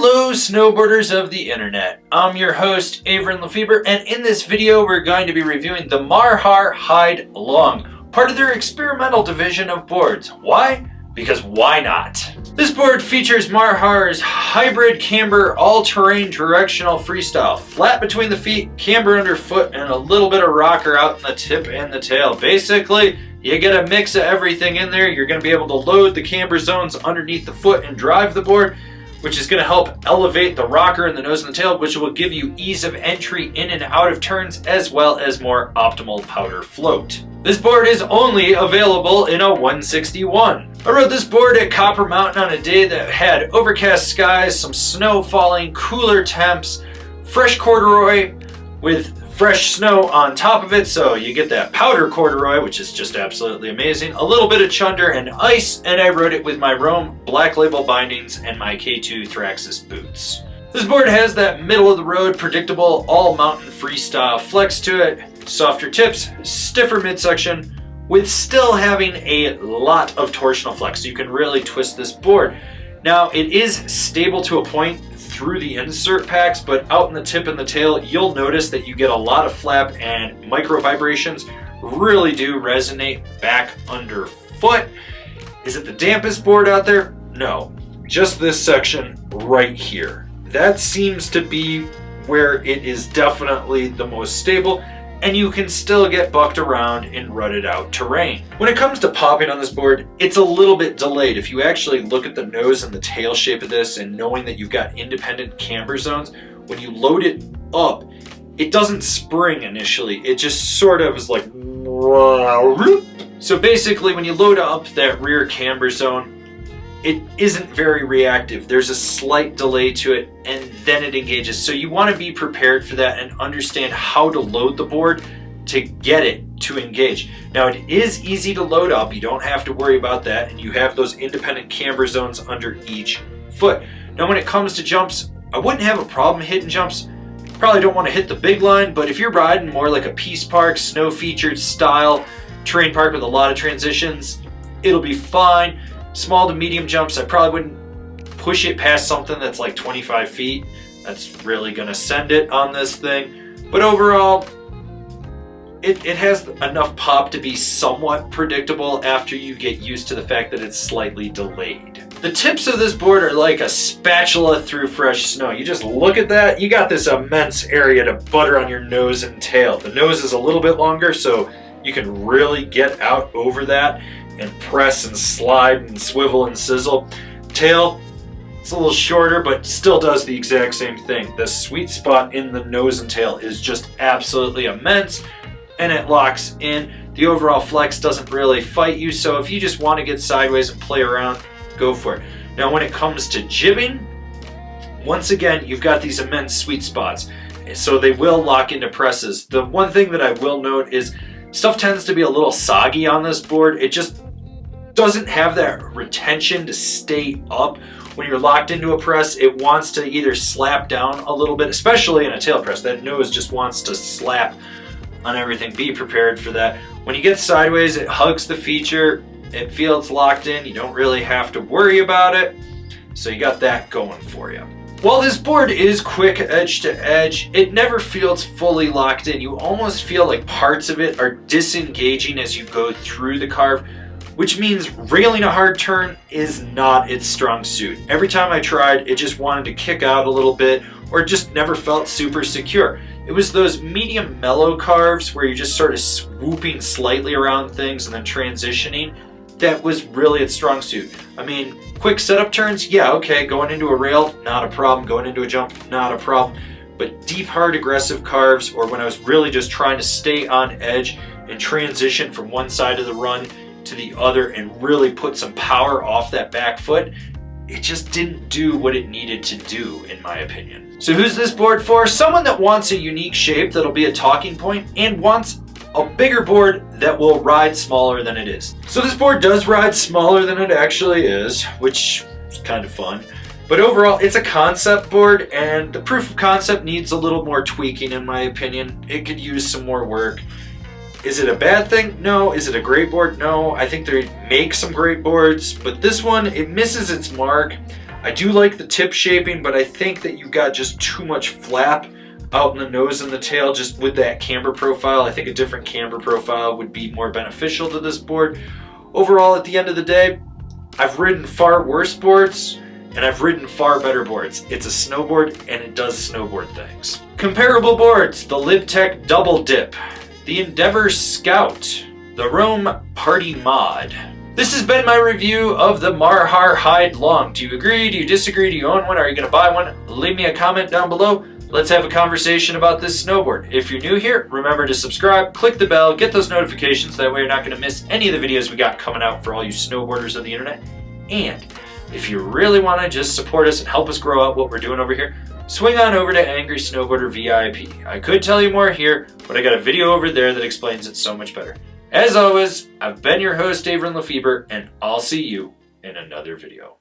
Hello snowboarders of the internet, I'm your host Avran LeFeber, and in this video we're going to be reviewing the Marhar Hyde Long, part of their experimental division of boards. Why? Because why not? This board features Marhar's hybrid camber all-terrain directional freestyle, flat between the feet, camber underfoot, and a little bit of rocker out in the tip and the tail. Basically, you get a mix of everything in there. You're going to be able to load the camber zones underneath the foot and drive the board, which is going to help elevate the rocker in the nose and the tail, which will give you ease of entry in and out of turns, as well as more optimal powder float. This board is only available in a 161. I rode this board at Copper Mountain on a day that had overcast skies, some snow falling, cooler temps, fresh corduroy with fresh snow on top of it, so you get that powder corduroy, which is just absolutely amazing, a little bit of chunder and ice, and I rode it with my Rome Black Label bindings and my K2 Thraxis boots. This board has that middle of the road, predictable, all mountain freestyle flex to it, softer tips, stiffer midsection, with still having a lot of torsional flex, so you can really twist this board. Now, it is stable to a point through the insert packs, but out in the tip and the tail, you'll notice that you get a lot of flap, and micro vibrations really do resonate back underfoot. Is it the dampest board out there? No, just this section right here. That seems to be where it is definitely the most stable, and you can still get bucked around in rutted out terrain. When it comes to popping on this board, it's a little bit delayed. If you actually look at the nose and the tail shape of this, and knowing that you've got independent camber zones, when you load it up, it doesn't spring initially. It just sort of is like... So basically, when you load up that rear camber zone, it isn't very reactive. There's a slight delay to it, and then it engages. So you want to be prepared for that and understand how to load the board to get it to engage. Now, it is easy to load up. You don't have to worry about that, and you have those independent camber zones under each foot. Now, when it comes to jumps, I wouldn't have a problem hitting jumps. Probably don't want to hit the big line, but if you're riding more like a Peace Park, snow-featured style terrain park with a lot of transitions, it'll be fine. Small to medium jumps, I probably wouldn't push it past something that's like 25 feet. That's really gonna send it on this thing. But overall, it has enough pop to be somewhat predictable after you get used to the fact that it's slightly delayed. The tips of this board are like a spatula through fresh snow. You just look at that, you got this immense area to butter on your nose and tail. The nose is a little bit longer, so you can really get out over that and press and slide and swivel and sizzle. Tail, it's a little shorter, but still does the exact same thing. The sweet spot in the nose and tail is just absolutely immense, and it locks in. The overall flex doesn't really fight you, so if you just want to get sideways and play around, go for it. Now, when it comes to jibbing, once again, you've got these immense sweet spots, so they will lock into presses. The one thing that I will note is stuff tends to be a little soggy on this board. It just doesn't have that retention to stay up. When you're locked into a press, it wants to either slap down a little bit, especially in a tail press. That nose just wants to slap on everything. Be prepared for that. When you get sideways, it hugs the feature. It feels locked in. You don't really have to worry about it. So you got that going for you. While this board is quick edge to edge, it never feels fully locked in. You almost feel like parts of it are disengaging as you go through the carve, which means railing a hard turn is not its strong suit. Every time I tried, it just wanted to kick out a little bit, or just never felt super secure. It was those medium mellow carves where you're just sort of swooping slightly around things and then transitioning that was really its strong suit. I mean, quick setup turns, yeah, okay, going into a rail, not a problem. Going into a jump, not a problem. But deep, hard, aggressive carves, or when I was really just trying to stay on edge and transition from one side of the run to the other and really put some power off that back foot, it just didn't do what it needed to do, in my opinion. So who's this board for? Someone that wants a unique shape that'll be a talking point and wants a bigger board that will ride smaller than it is. So this board does ride smaller than it actually is, which is kind of fun. But overall, it's a concept board, and the proof of concept needs a little more tweaking, in my opinion. It could use some more work. Is it a bad thing? No. Is it a great board? No. I think they make some great boards, but this one, it misses its mark. I do like the tip shaping, but I think that you've got just too much flap out in the nose and the tail just with that camber profile. I think a different camber profile would be more beneficial to this board. Overall, at the end of the day, I've ridden far worse boards and I've ridden far better boards. It's a snowboard and it does snowboard things. Comparable boards: the LibTech Double Dip, the Endeavor Scout, the Rome Party Mod. This has been my review of the Marhar Hyde Long. Do you agree? Do you disagree? Do you own one? Are you going to buy one? Leave me a comment down below. Let's have a conversation about this snowboard. If you're new here, remember to subscribe, click the bell, get those notifications. That way you're not going to miss any of the videos we got coming out for all you snowboarders of the internet. And if you really want to just support us and help us grow out what we're doing over here, swing on over to Angry Snowboarder VIP. I could tell you more here, but I got a video over there that explains it so much better. As always, I've been your host, Avran LeFeber, and I'll see you in another video.